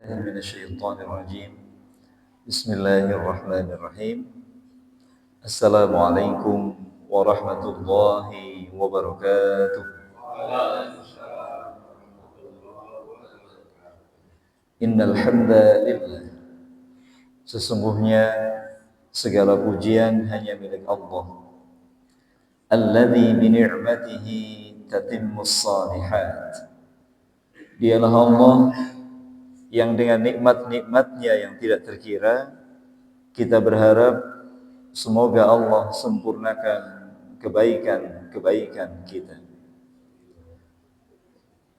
من الشيطان الرجيم بسم الله الرحمن الرحيم السلام عليكم ورحمة الله وبركاته. Innal hamdalillah, sesungguhnya segala pujian hanya milik Allah. Alladzi bi ni'matihi tatimmus shalihat. Dialah Allah yang dengan nikmat-nikmatnya yang tidak terkira, kita berharap semoga Allah sempurnakan kebaikan-kebaikan kita.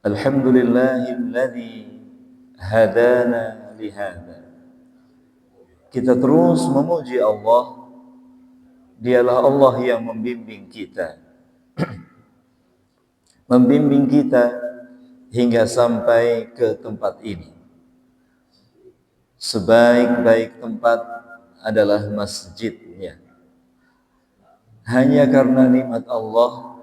Alhamdulillahilladzi hadana lihada. Kita terus memuji Allah. Dialah Allah yang membimbing kita. Membimbing kita hingga sampai ke tempat ini. Sebaik-baik tempat adalah masjidnya. Hanya karena nikmat Allah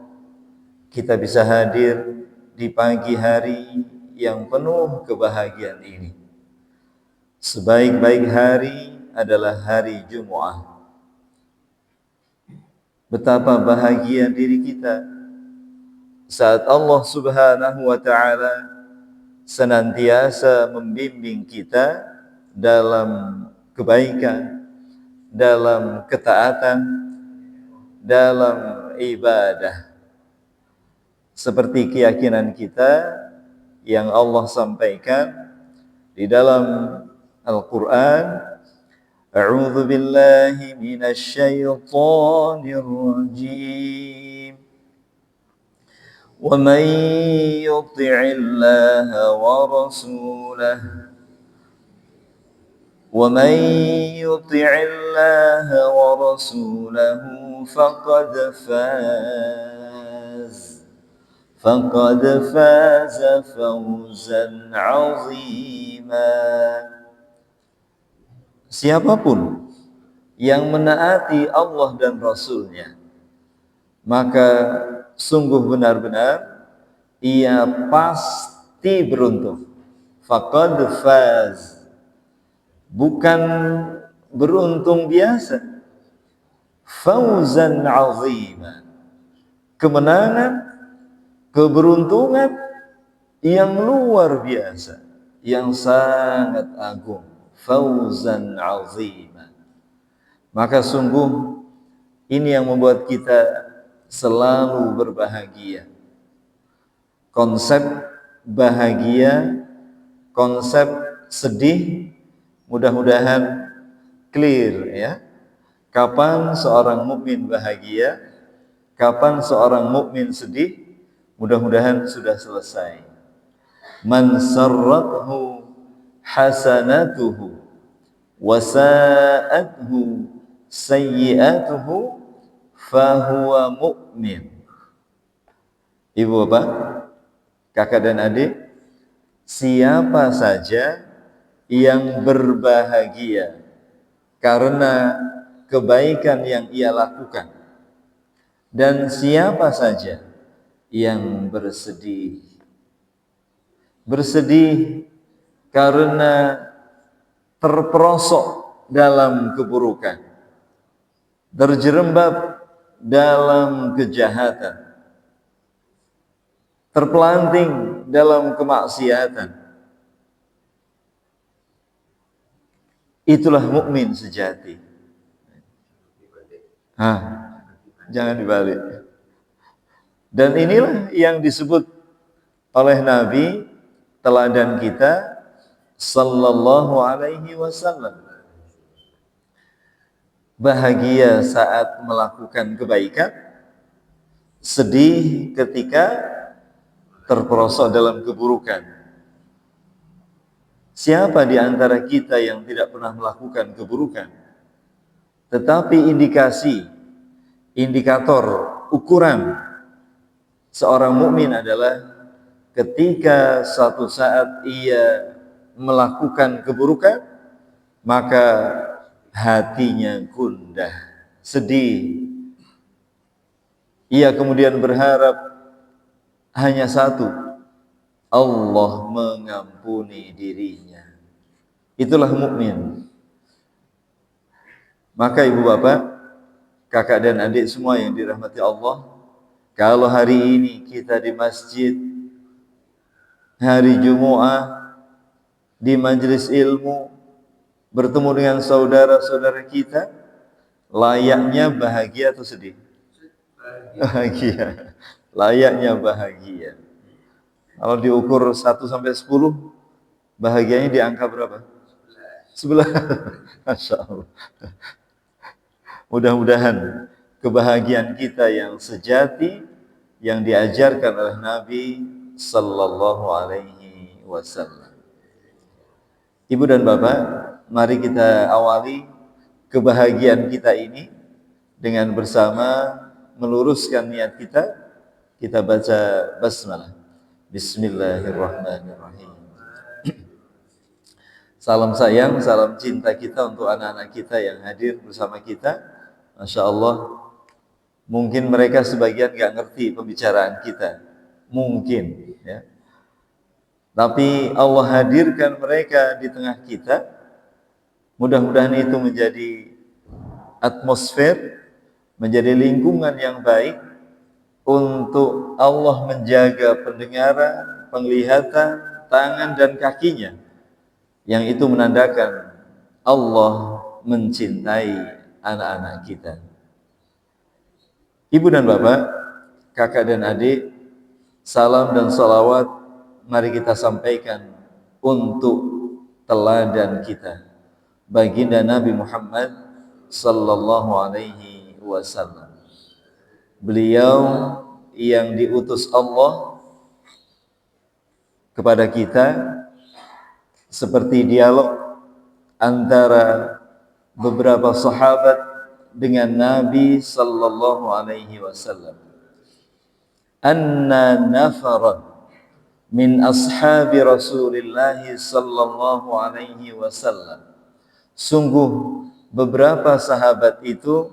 kita bisa hadir di pagi hari yang penuh kebahagiaan ini. Sebaik-baik hari adalah hari Jumat. Betapa bahagia diri kita saat Allah Subhanahu wa ta'ala senantiasa membimbing kita dalam kebaikan, dalam ketaatan, dalam ibadah. Seperti keyakinan kita yang Allah sampaikan di dalam Al-Quran, A'udzu billahi minasy syaithanir rajim. Wa man yuti'illaha wa rasulahu ومن يطع الله ورسوله فقد فاز فوزا عظيما. Siapapun yang menaati Allah dan Rasulnya, maka sungguh benar-benar ia pasti beruntung. Faqad faz, bukan beruntung biasa, fauzan azima, kemenangan, keberuntungan yang luar biasa, yang sangat agung, fauzan azima. Maka sungguh ini yang membuat kita selalu berbahagia. Konsep bahagia, konsep sedih, mudah-mudahan clear ya. Kapan seorang mukmin bahagia, kapan seorang mukmin sedih, mudah-mudahan sudah selesai. Man sarrathu hasanatuhu wa sa'athu sayyi'atuhu fahuwa mu'min. Ibu bapak, kakak dan adik, siapa saja yang berbahagia karena kebaikan yang ia lakukan, dan siapa saja yang bersedih karena terperosok dalam keburukan, terjerembab dalam kejahatan, terpelanting dalam kemaksiatan, itulah mukmin sejati. Jangan dibalik. Dan inilah yang disebut oleh Nabi teladan kita sallallahu alaihi wasallam. Bahagia saat melakukan kebaikan, sedih ketika terperosok dalam keburukan. Siapa di antara kita yang tidak pernah melakukan keburukan? Tetapi indikator, ukuran seorang mukmin adalah ketika suatu saat ia melakukan keburukan, maka hatinya gundah, sedih. Ia kemudian berharap hanya satu, Allah mengampuni dirinya. Itulah mukmin. Maka ibu bapak, kakak dan adik semua yang dirahmati Allah, kalau hari ini kita di masjid, hari Jumu'ah, di majelis ilmu, bertemu dengan saudara-saudara kita, layaknya bahagia atau sedih? Bahagia. Layaknya bahagia. Kalau diukur 1 sampai 10, bahagianya di angka berapa? 11. Masya Allah. Mudah-mudahan kebahagiaan kita yang sejati yang diajarkan oleh Nabi sallallahu alaihi wasallam. Ibu dan Bapak, mari kita awali kebahagiaan kita ini dengan bersama meluruskan niat kita. Kita baca basmalah. Bismillahirrahmanirrahim. Salam sayang, salam cinta kita untuk anak-anak kita yang hadir bersama kita. Masya Allah, mungkin mereka sebagian gak ngerti pembicaraan kita, mungkin ya. Tapi Allah hadirkan mereka di tengah kita. Mudah-mudahan itu menjadi atmosfer, menjadi lingkungan yang baik untuk Allah menjaga pendengaran, penglihatan, tangan dan kakinya, yang itu menandakan Allah mencintai anak-anak kita. Ibu dan bapak, kakak dan adik, salam dan salawat mari kita sampaikan untuk teladan kita, baginda Nabi Muhammad sallallahu alaihi wasallam. Beliau yang diutus Allah kepada kita seperti dialog antara beberapa sahabat dengan Nabi sallallahu alaihi wasallam. Anna nafaran min ashabi Rasulillah sallallahu alaihi wasallam. Sungguh beberapa sahabat itu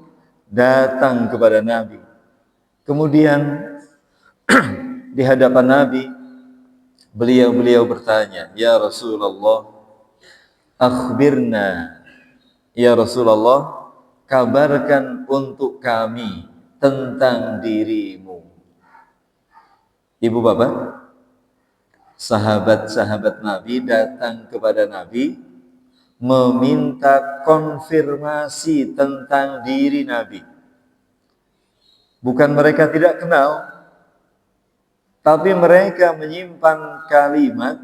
datang kepada Nabi. Kemudian di hadapan Nabi beliau bertanya, "Ya Rasulullah, akhbirna." Ya Rasulullah, kabarkan untuk kami tentang dirimu. Ibu bapak, sahabat-sahabat Nabi datang kepada Nabi meminta konfirmasi tentang diri Nabi. Bukan mereka tidak kenal, tapi mereka menyimpan kalimat.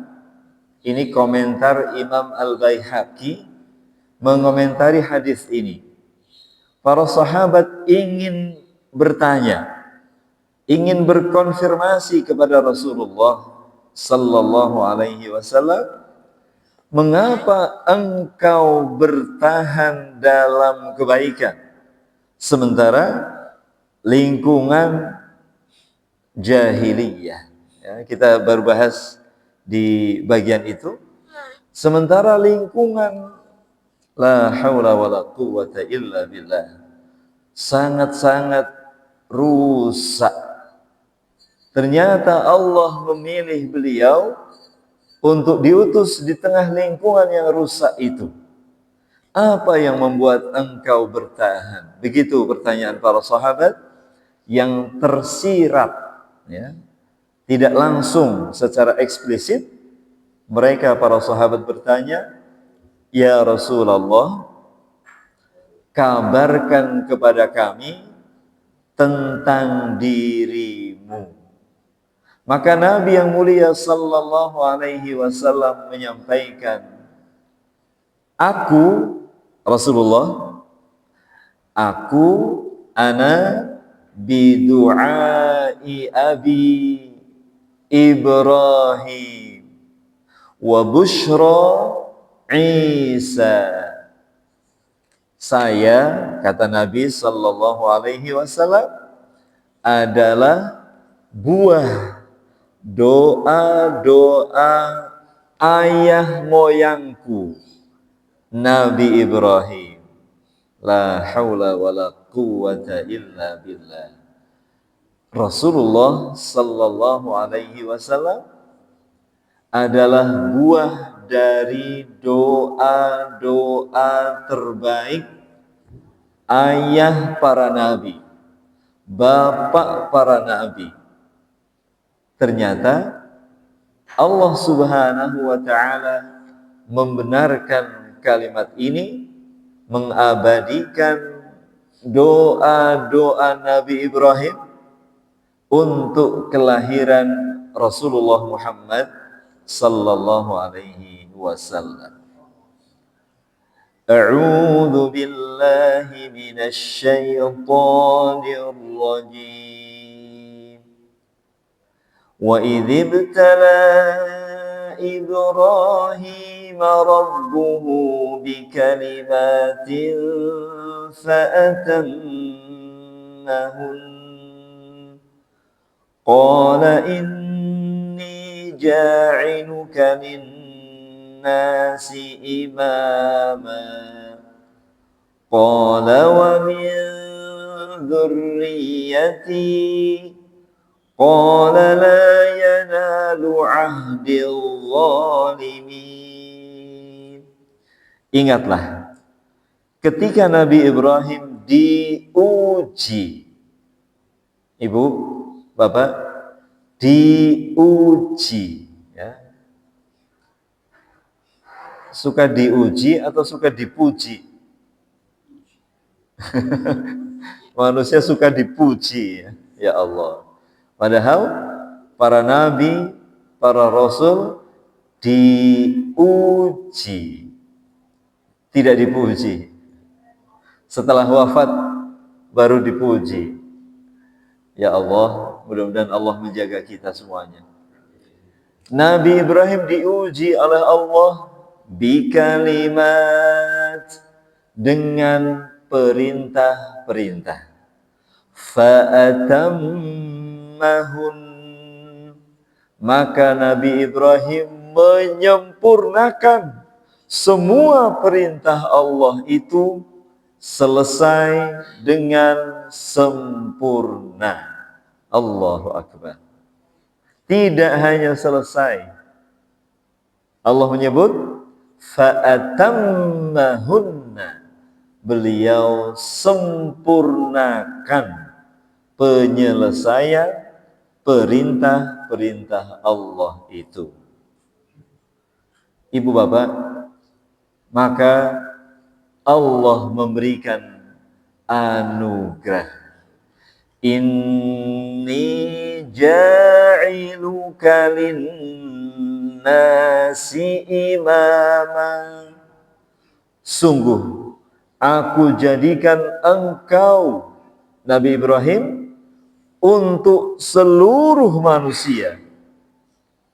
Ini komentar Imam Al-Baihaqi mengomentari hadis ini. Para sahabat ingin bertanya, ingin berkonfirmasi kepada Rasulullah sallallahu alaihi wasallam, mengapa engkau bertahan dalam kebaikan sementara lingkungan jahiliyah, ya, kita baru bahas di bagian itu, sementara lingkungan la haula wala quwwata illa billah sangat-sangat rusak. Ternyata Allah memilih beliau untuk diutus di tengah lingkungan yang rusak itu. Apa yang membuat engkau bertahan? Begitu pertanyaan para sahabat yang tersirat, ya, tidak langsung secara eksplisit. Mereka para sahabat bertanya, "Ya Rasulullah, kabarkan kepada kami tentang dirimu." Maka Nabi yang mulia sallallahu alaihi wasallam menyampaikan, "Aku Rasulullah, aku ana bidu'ai abi Ibrahim wa bushra Isa." Saya, kata Nabi sallallahu alaihi wasallam, adalah buah doa-doa ayah moyangku Nabi Ibrahim. La haula wala quwwata illa billah. Rasulullah sallallahu alaihi wasallam adalah buah dari doa-doa terbaik ayah para nabi, bapak para nabi. Ternyata Allah Subhanahu wa ta'ala membenarkan kalimat ini, mengabadikan doa-doa Nabi Ibrahim untuk kelahiran Rasulullah Muhammad sallallahu alaihi wasallam. A'udzu billahi minasy syaithanir rajim. Wa idh ibtala Ibrahim rabbuhu bikalimatin fa'atammahun. Qala inni ja'iluka linnasi imama. Qala wa min dzurriyyati. Qala la yanalu 'ahdil zalimin. Ingatlah ketika Nabi Ibrahim diuji. Ibu, Bapak, diuji, ya. Suka diuji atau suka dipuji? Manusia suka dipuji, ya. Ya Allah. Padahal para nabi, para rasul diuji, tidak dipuji. Setelah wafat baru dipuji. Ya Allah, mudah-mudahan Allah menjaga kita semuanya. Nabi Ibrahim diuji oleh Allah bikalimat, dengan perintah-perintah. Fa'atammahun, maka Nabi Ibrahim menyempurnakan semua perintah Allah itu selesai dengan sempurna. Allahu Akbar. Tidak hanya selesai, Allah menyebut fa'atammahunna, beliau sempurnakan penyelesaian perintah-perintah Allah itu. Ibu bapak, maka Allah memberikan anugerah. Inni ja'iluka linnasi imama. Sungguh aku jadikan engkau, Nabi Ibrahim, untuk seluruh manusia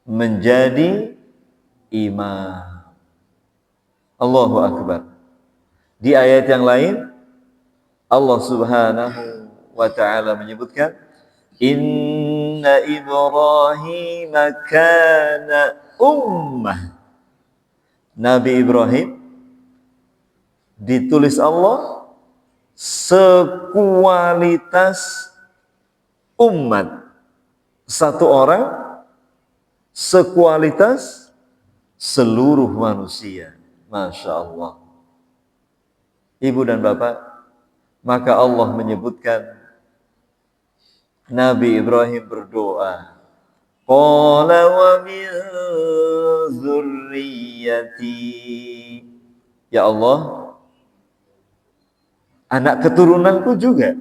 menjadi imam. Allahu Akbar. Di ayat yang lain Allah Subhanahu wa ta'ala menyebutkan, Inna Ibrahim kana ummah. Nabi Ibrahim ditulis Allah sekualitas umat, satu orang sekualitas seluruh manusia. Masya Allah. Ibu dan bapak, maka Allah menyebutkan Nabi Ibrahim berdoa, Qala wa min dzurriyyati. Ya Allah, anak keturunanku juga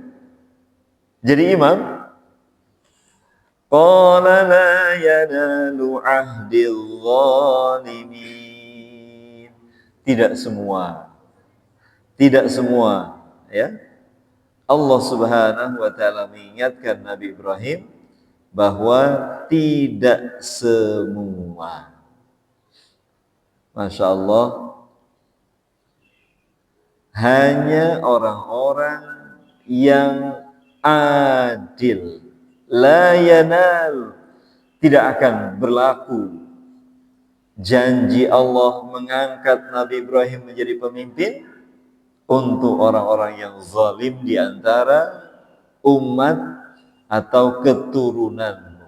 jadi imam. Qala la yanalu 'ahdil zalimin. Tidak semua, ya. Allah Subhanahu wa ta'ala mengingatkan Nabi Ibrahim bahwa tidak semua. Masya Allah, hanya orang-orang yang adil, la yanal, tidak akan berlaku janji Allah mengangkat Nabi Ibrahim menjadi pemimpin untuk orang-orang yang zalim di antara umat atau keturunanmu.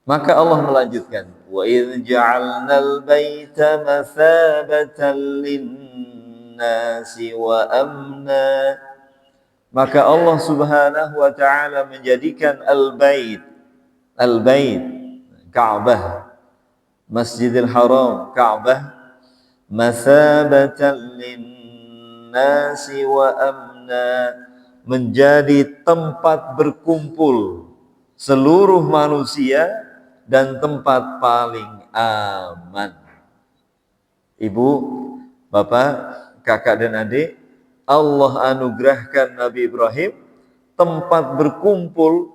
Maka Allah melanjutkan, wa idz ja'alnal baita mathabatan lin-nasi wa amna. Maka Allah Subhanahu wa taala menjadikan al-bait Ka'bah, Masjidil Haram, Ka'bah, mathabatan lin-nasi wa amna, menjadi tempat berkumpul seluruh manusia dan tempat paling aman. Ibu, bapak, kakak dan adik, Allah anugerahkan Nabi Ibrahim tempat berkumpul,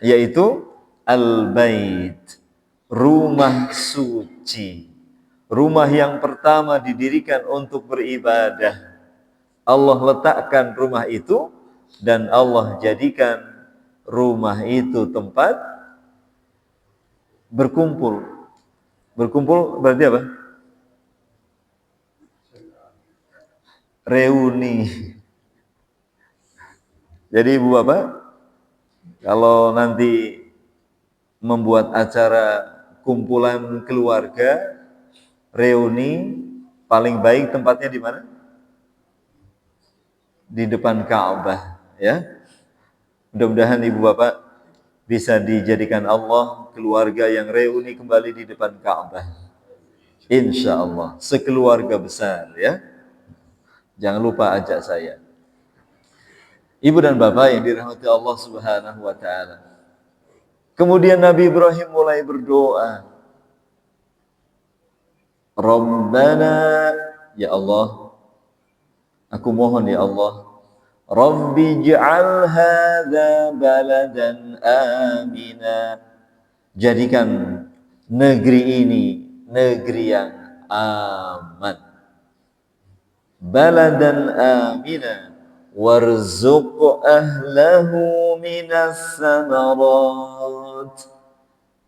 yaitu Al-Bait, rumah suci, rumah yang pertama didirikan untuk beribadah. Allah letakkan rumah itu dan Allah jadikan rumah itu tempat berkumpul. Berkumpul berarti apa? Reuni. Jadi ibu bapak, kalau nanti membuat acara kumpulan keluarga, reuni, paling baik tempatnya di mana? Di depan Ka'bah, ya. Mudah-mudahan ibu bapak bisa dijadikan Allah keluarga yang reuni kembali di depan Ka'bah. Insya Allah, sekeluarga besar, ya. Jangan lupa ajak saya. Ibu dan bapak yang dirahmati Allah Subhanahu wa taala. Kemudian Nabi Ibrahim mulai berdoa. Rabbana, ya Allah, aku mohon ya Allah, Rabbi ij'al hadza baladan amina. Jadikan negeri ini negeri yang aman. Baladan amina warzuq ahlahu minas samarat.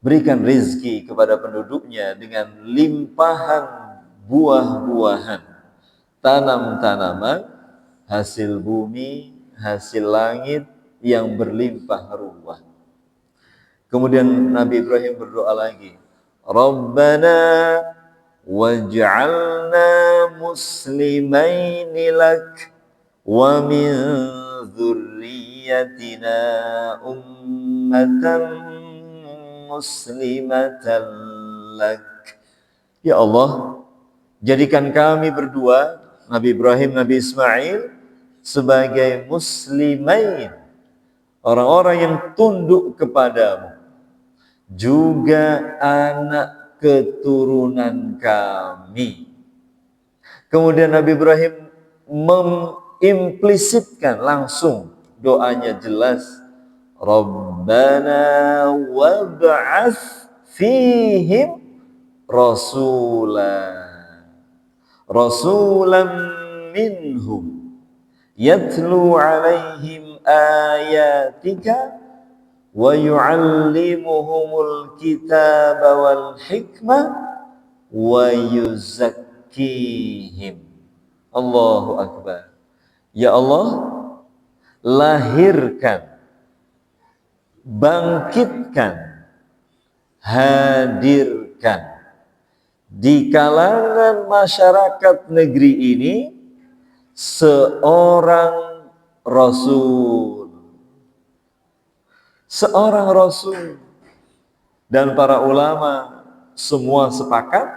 Berikan rezeki kepada penduduknya dengan limpahan buah-buahan, tanam-tanaman, hasil bumi, hasil langit yang berlimpah ruah. Kemudian Nabi Ibrahim berdoa lagi, Rabbana waj'alna muslimaini lak wa min dzurriyyatina ummatan muslimatan lak. Ya Allah, jadikan kami berdua, Nabi Ibrahim, Nabi Ismail, sebagai muslimain, orang-orang yang tunduk kepadamu, juga anak keturunan kami. Kemudian Nabi Ibrahim mengimplisitkan langsung, doanya jelas, Rabbana wab'ats fihim rasulan minhum yatlu alaihim ayatika wa yu'allimuhumul kitaba wal hikmah wa yuzakkihim. Allahu Akbar. Ya Allah, lahirkan, bangkitkan, hadirkan di kalangan masyarakat negeri ini seorang Rasul. Seorang Rasul. Dan para ulama semua sepakat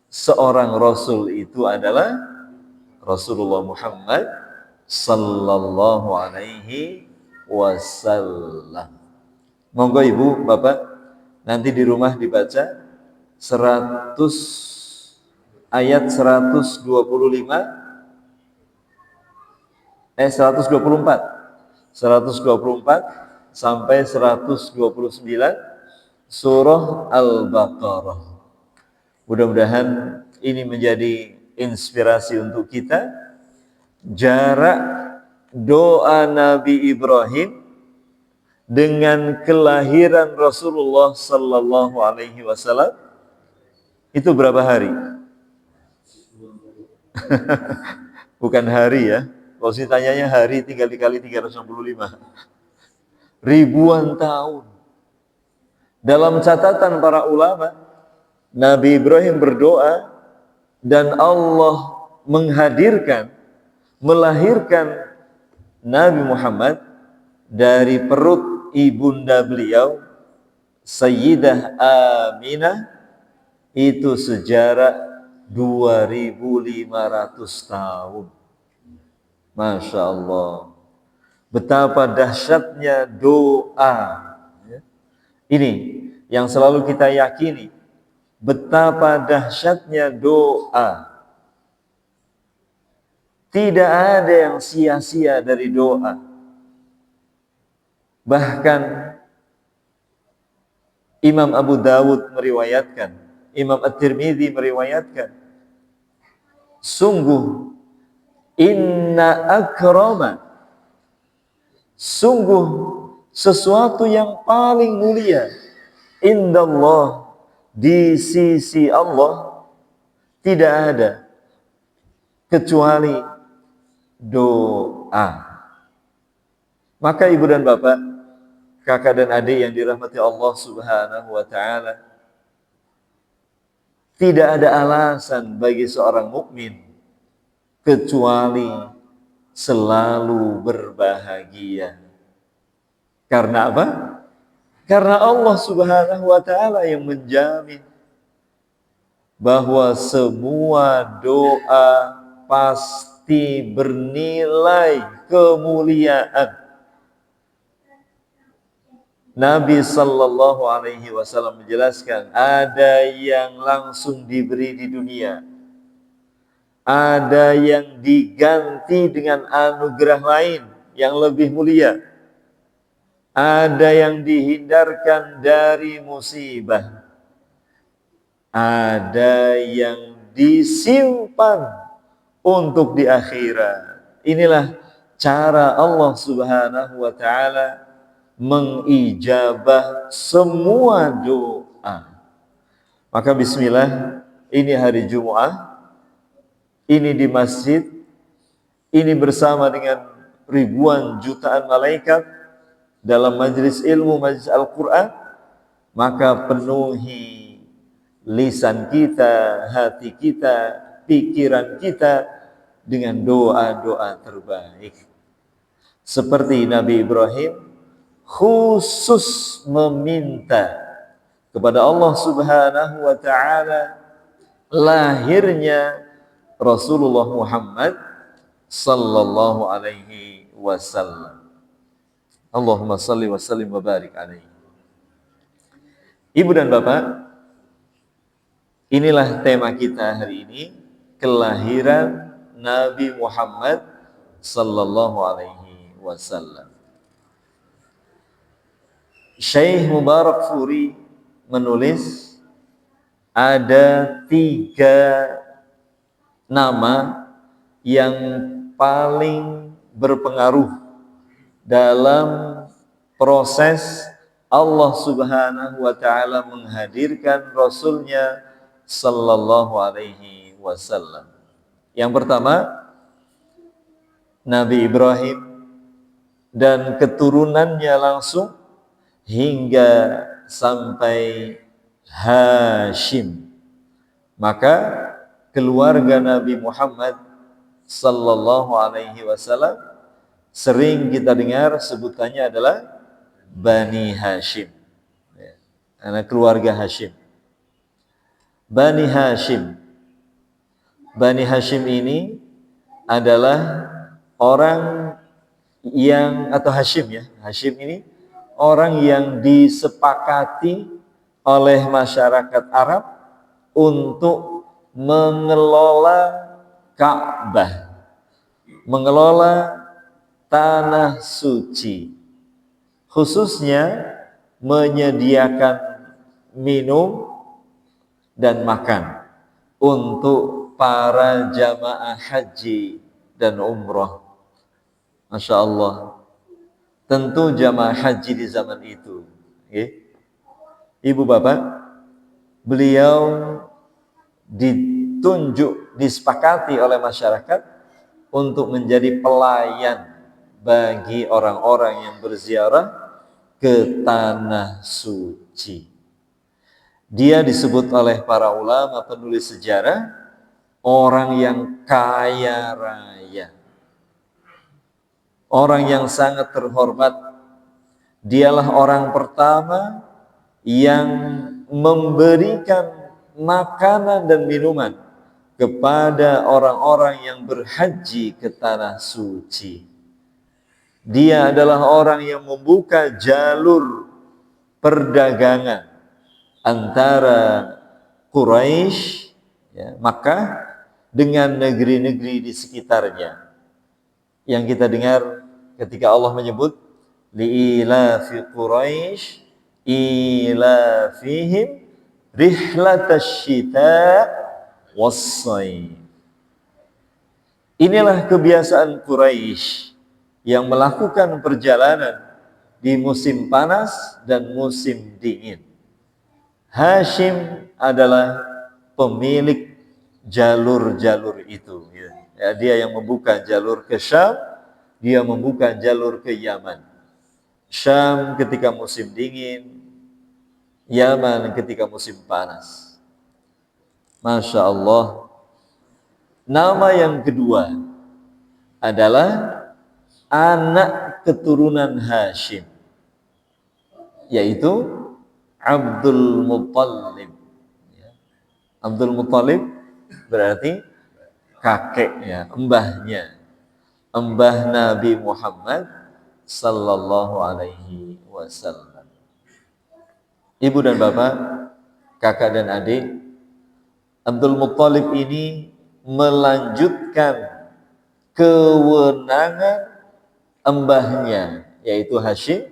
seorang Rasul itu adalah Rasulullah Muhammad sallallahu alaihi wasallam. Monggo ibu, bapak, nanti di rumah dibaca 100 ayat 125 124 sampai 129 surah Al-Baqarah. Mudah-mudahan ini menjadi inspirasi untuk kita. Jarak doa Nabi Ibrahim dengan kelahiran Rasulullah sallallahu alaihi wasallam itu berapa hari? Bukan hari ya. Kalau ditanyanya hari tinggal dikali 365. Ribuan tahun. Dalam catatan para ulama, Nabi Ibrahim berdoa dan Allah melahirkan Nabi Muhammad dari perut ibunda beliau, Sayyidah Aminah, itu sejarah 2500 tahun. Masya Allah. Betapa dahsyatnya doa. Ini yang selalu kita yakini. Betapa dahsyatnya doa. Tidak ada yang sia-sia dari doa. Bahkan Imam Abu Dawud meriwayatkan, Imam At-Tirmidzi meriwayatkan, sungguh sungguh sesuatu yang paling mulia indallah, di sisi Allah, tidak ada kecuali doa. Maka ibu dan bapak, kakak dan adik yang dirahmati Allah Subhanahu wa ta'ala, tidak ada alasan bagi seorang mukmin kecuali selalu berbahagia. Karena apa? Karena Allah Subhanahu wa ta'ala yang menjamin bahwa semua doa pasti bernilai kemuliaan. Nabi Sallallahu Alaihi Wasallam menjelaskan, ada yang langsung diberi di dunia, ada yang diganti dengan anugerah lain yang lebih mulia, ada yang dihindarkan dari musibah, ada yang disimpan untuk di akhirat. Inilah cara Allah Subhanahu wa ta'ala mengijabah semua doa. Maka bismillah, ini hari Jumat, ini di masjid, ini bersama dengan ribuan jutaan malaikat dalam majlis ilmu, majlis Al-Quran. Maka penuhi lisan kita, hati kita, pikiran kita dengan doa-doa terbaik. Seperti Nabi Ibrahim khusus meminta kepada Allah Subhanahu wa ta'ala lahirnya Rasulullah Muhammad sallallahu alaihi wasallam. Allahumma salli wa sallim wa barik alaihi. Ibu dan bapak, inilah tema kita hari ini, kelahiran Nabi Muhammad sallallahu alaihi wasallam. Syekh Mubarak Furi menulis ada 3 nama yang paling berpengaruh dalam proses Allah Subhanahu wa ta'ala menghadirkan Rasulnya sallallahu alaihi wasallam. Yang pertama, Nabi Ibrahim dan keturunannya langsung hingga sampai Hashim. Maka keluarga Nabi Muhammad sallallahu alaihi wasallam sering kita dengar sebutannya adalah Bani Hashim, anak keluarga Hashim. Bani Hashim ini adalah orang yang, atau Hashim ya, Hashim ini orang yang disepakati oleh masyarakat Arab untuk mengelola Ka'bah, mengelola tanah suci, khususnya menyediakan minum dan makan untuk para jamaah haji dan umrah. Masya Allah. Tentu jamaah haji di zaman itu, ibu bapak, beliau disepakati oleh masyarakat untuk menjadi pelayan bagi orang-orang yang berziarah ke tanah suci. Dia disebut oleh para ulama penulis sejarah orang yang kaya raya, orang yang sangat terhormat. Dialah orang pertama yang memberikan makanan dan minuman kepada orang-orang yang berhaji ke tanah suci. Dia adalah orang yang membuka jalur perdagangan antara Quraisy, ya, Makkah, dengan negeri-negeri di sekitarnya. Yang kita dengar ketika Allah menyebut li'ilafi Quraisy ilafihim rihlatasy syita was-shayf. Inilah kebiasaan Quraisy yang melakukan perjalanan di musim panas dan musim dingin. Hashim adalah pemilik jalur-jalur itu. Ya, dia yang membuka jalur ke Syam, dia membuka jalur ke Yaman. Syam ketika musim dingin, Yaman ketika musim panas. Masya Allah. Nama yang kedua adalah anak keturunan Hashim, yaitu Abdul Muttalib. Abdul Muttalib berarti kakeknya, mbahnya, mbah Nabi Muhammad sallallahu alaihi wasallam. Ibu dan bapak, kakak dan adik, Abdul Muttalib ini melanjutkan kewenangan mbahnya, yaitu Hashim,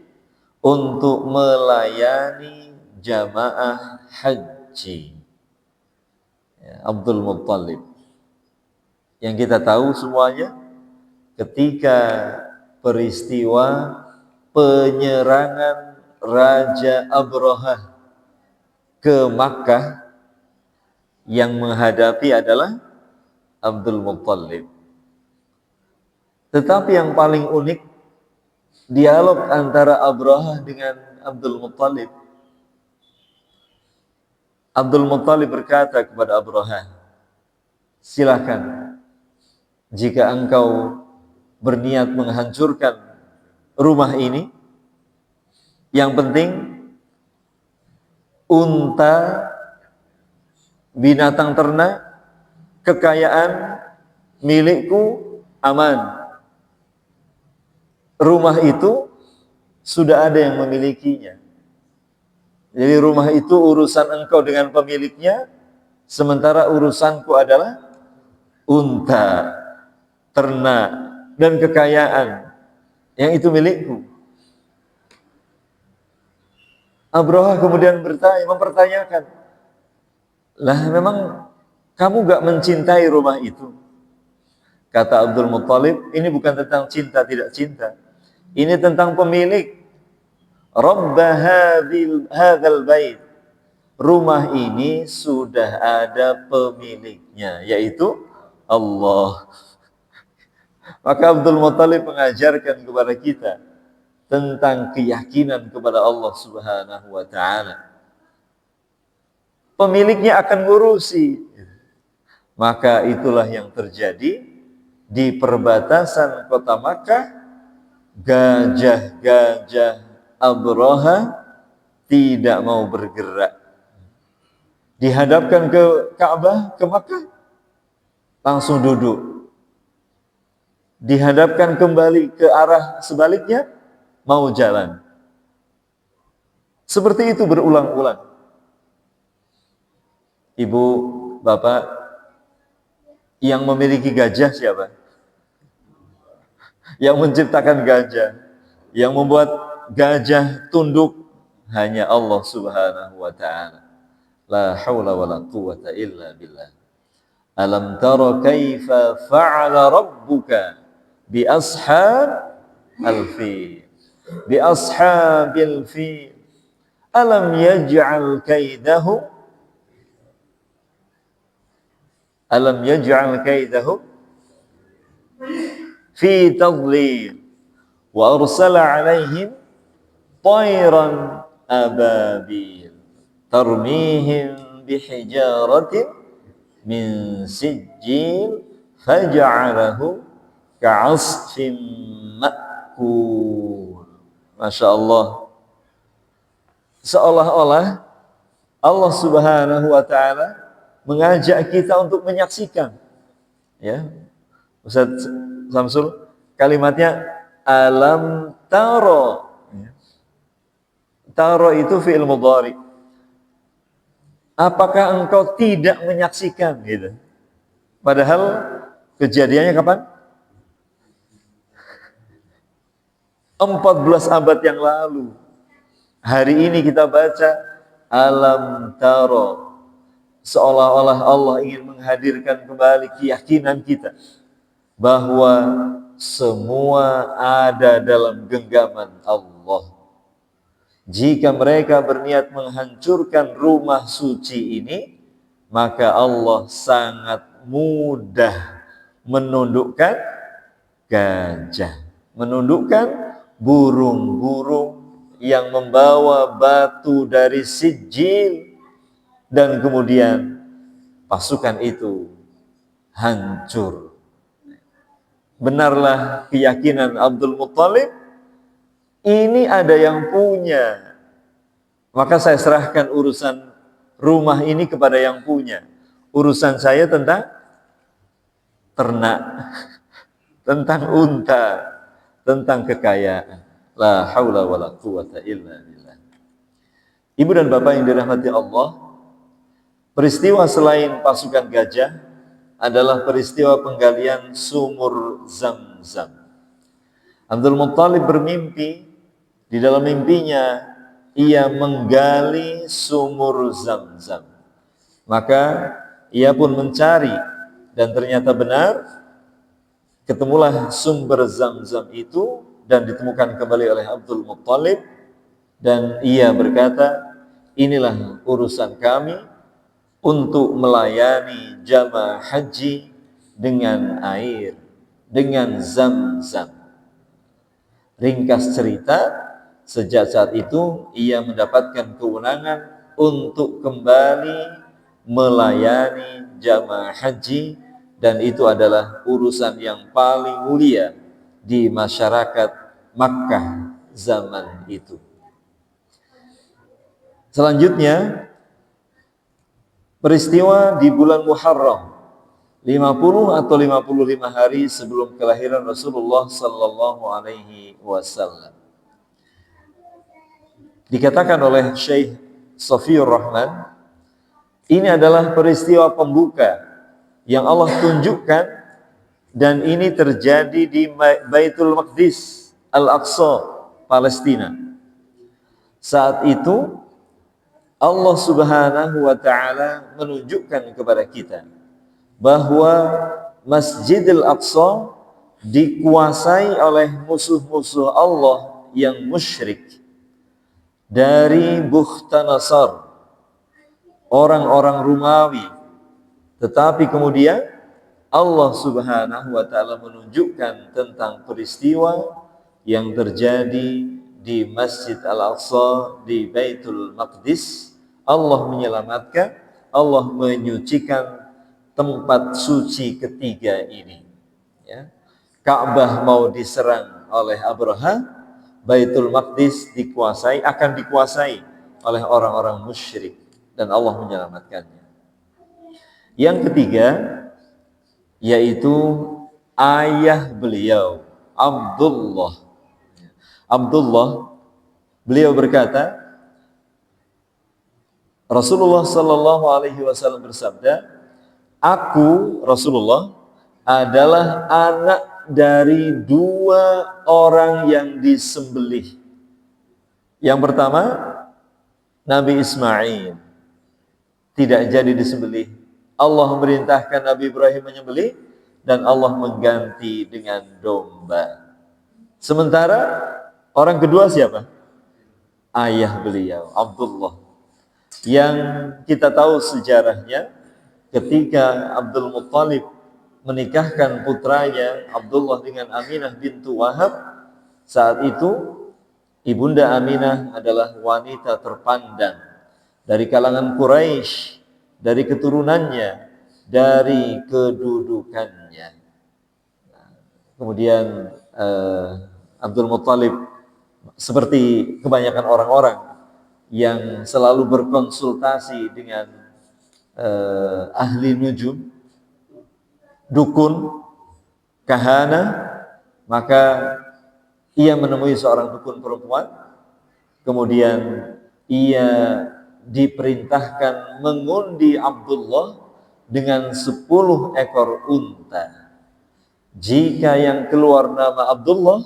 untuk melayani jamaah haji. Ya, Abdul Muttalib. Yang kita tahu semuanya ketika peristiwa penyerangan Raja Abrahah ke Makkah, yang menghadapi adalah Abdul Muttalib. Tetapi yang paling unik, dialog antara Abrahah dengan Abdul Muttalib. Abdul Muttalib berkata kepada Abrahah, silakan, jika engkau berniat menghancurkan rumah ini, yang penting unta, binatang ternak, kekayaan milikku aman. Rumah itu sudah ada yang memilikinya. Jadi rumah itu urusan engkau dengan pemiliknya, sementara urusanku adalah unta, ternak, dan kekayaan yang itu milikku. Abrahah kemudian mempertanyakan, lah memang kamu gak mencintai rumah itu? Kata Abdul Muttalib, ini bukan tentang cinta tidak cinta. Ini tentang pemilik. Rabba hadzal bait. Rumah ini sudah ada pemiliknya, yaitu Allah. Maka Abdul Muttalib mengajarkan kepada kita tentang keyakinan kepada Allah Subhanahu wa taala. Pemiliknya akan ngurusi. Maka itulah yang terjadi di perbatasan kota Makkah. Gajah-gajah Abrahah tidak mau bergerak. Dihadapkan ke Ka'bah, ke Makkah, langsung duduk. Dihadapkan kembali ke arah sebaliknya, mau jalan. Seperti itu berulang-ulang. Ibu, bapak, yang memiliki gajah siapa? Yang menciptakan gajah, yang membuat gajah tunduk, hanya Allah Subhanahu wa ta'ala. La haula wa la quwata illa billah. Alam tara kaifa fa'ala rabbuka bi ashabil fil. Bi ashabil fil. Alam yaj'al kaidahum fi tadlil wa arsala alaihim tayran ababil. tarmihim bihijaratin min sijil faja'alahu ka'asfin ma'kul. Masya Allah. Seolah-olah Allah Subhanahu wa Ta'ala mengajak kita untuk menyaksikan, ya Ustaz Samsul, kalimatnya alam taro. Taro itu fi'il mudhari. Apakah engkau tidak menyaksikan, gitu. Padahal kejadiannya kapan? 14 abad yang lalu. Hari ini kita baca alam taro, seolah-olah Allah ingin menghadirkan kembali keyakinan kita bahwa semua ada dalam genggaman Allah. Jika mereka berniat menghancurkan rumah suci ini, maka Allah sangat mudah menundukkan gajah, menundukkan burung-burung yang membawa batu dari sijil, dan kemudian pasukan itu hancur. Benarlah keyakinan Abdul Muttalib, ini ada yang punya, maka saya serahkan urusan rumah ini kepada yang punya. Urusan saya tentang ternak, tentang unta, tentang kekayaan. La haula wala quwata illa billah. Ibu dan bapak yang dirahmati Allah, peristiwa selain pasukan gajah adalah peristiwa penggalian sumur Zam-Zam. Abdul Muttalib bermimpi, di dalam mimpinya ia menggali sumur Zam-Zam. Maka ia pun mencari, dan ternyata benar, ketemulah sumber Zam-Zam itu dan ditemukan kembali oleh Abdul Muttalib, dan ia berkata, inilah urusan kami untuk melayani jamaah haji dengan air, dengan Zam-Zam. Ringkas cerita, sejak saat itu ia mendapatkan kewenangan untuk kembali melayani jamaah haji, dan itu adalah urusan yang paling mulia di masyarakat Makkah zaman itu. Selanjutnya, peristiwa di bulan Muharram, 50 atau 55 hari sebelum kelahiran Rasulullah sallallahu alaihi wasallam. Dikatakan oleh Syekh Safiur Rahman, ini adalah peristiwa pembuka yang Allah tunjukkan, dan ini terjadi di Baitul Maqdis, Al-Aqsa, Palestina. Saat itu Allah Subhanahu wa Ta'ala menunjukkan kepada kita bahwa Masjidil Aqsa dikuasai oleh musuh-musuh Allah yang musyrik dari Bukhtanasar, orang-orang Romawi. Tetapi kemudian Allah Subhanahu wa Ta'ala menunjukkan tentang peristiwa yang terjadi di Masjid Al-Aqsa, di Baitul Maqdis. Allah menyelamatkan, Allah menyucikan tempat suci ketiga ini, ya. Ka'bah mau diserang oleh Abraha, Baitul Maqdis akan dikuasai oleh orang-orang musyrik, dan Allah menyelamatkannya. Yang ketiga, yaitu ayah beliau, Abdullah, beliau berkata, Rasulullah sallallahu alaihi wasallam bersabda, aku, Rasulullah, adalah anak dari 2 orang yang disembelih. Yang pertama, Nabi Ismail tidak jadi disembelih. Allah memerintahkan Nabi Ibrahim menyembelih, dan Allah mengganti dengan domba. Sementara orang kedua siapa? Ayah beliau, Abdullah, yang kita tahu sejarahnya ketika Abdul Muttalib menikahkan putranya Abdullah dengan Aminah bintu Wahab. Saat itu Ibunda Aminah adalah wanita terpandang, dari kalangan Quraisy, dari keturunannya, dari kedudukannya. Kemudian Abdul Muttalib seperti kebanyakan orang-orang yang selalu berkonsultasi dengan ahli nujum, dukun, kahana, maka ia menemui seorang dukun perempuan, kemudian ia diperintahkan mengundi Abdullah dengan 10 ekor unta. Jika yang keluar nama Abdullah,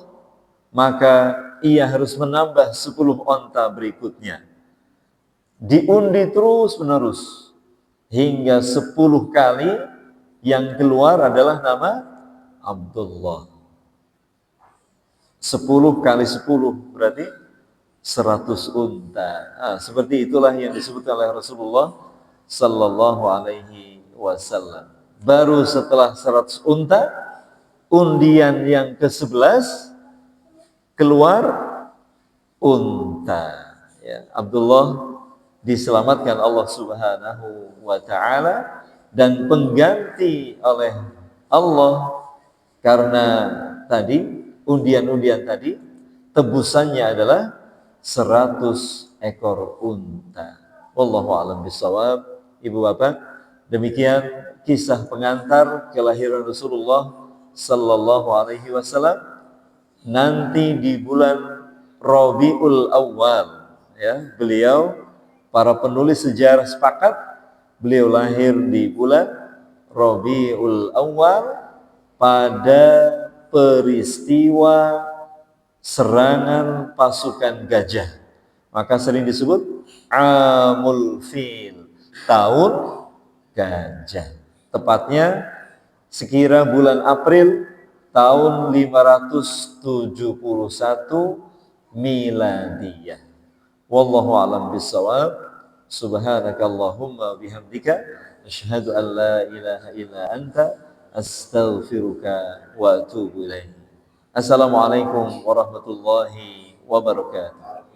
maka ia harus menambah 10 unta berikutnya. Diundi terus menerus hingga 10 kali yang keluar adalah nama Abdullah. 10 kali 10 berarti 100 unta. Seperti itulah yang disebutkan oleh Rasulullah sallallahu alaihi wasallam. Baru setelah 100 unta, undian yang ke-11 keluar unta. Ya, Abdullah diselamatkan Allah Subhanahu wa taala dan pengganti oleh Allah karena tadi undian-undian tadi tebusannya adalah 100 ekor unta. Wallahu a'lam bishawab. Ibu bapak, demikian kisah pengantar kelahiran Rasulullah sallallahu alaihi wasallam. Nanti di bulan Rabiul Awal, ya, beliau, para penulis sejarah sepakat beliau lahir di bulan Rabiul Awal pada peristiwa serangan pasukan gajah. Maka sering disebut Amul Fil, tahun gajah. Tepatnya sekira bulan April tahun 571 Miladiyah. Wallahu a'lam bishawab. Subhanakallahumma bihamdika asyhadu an la ilaha illa anta astaghfiruka wa atubu ilaik. Assalamualaikum warahmatullahi wabarakatuh.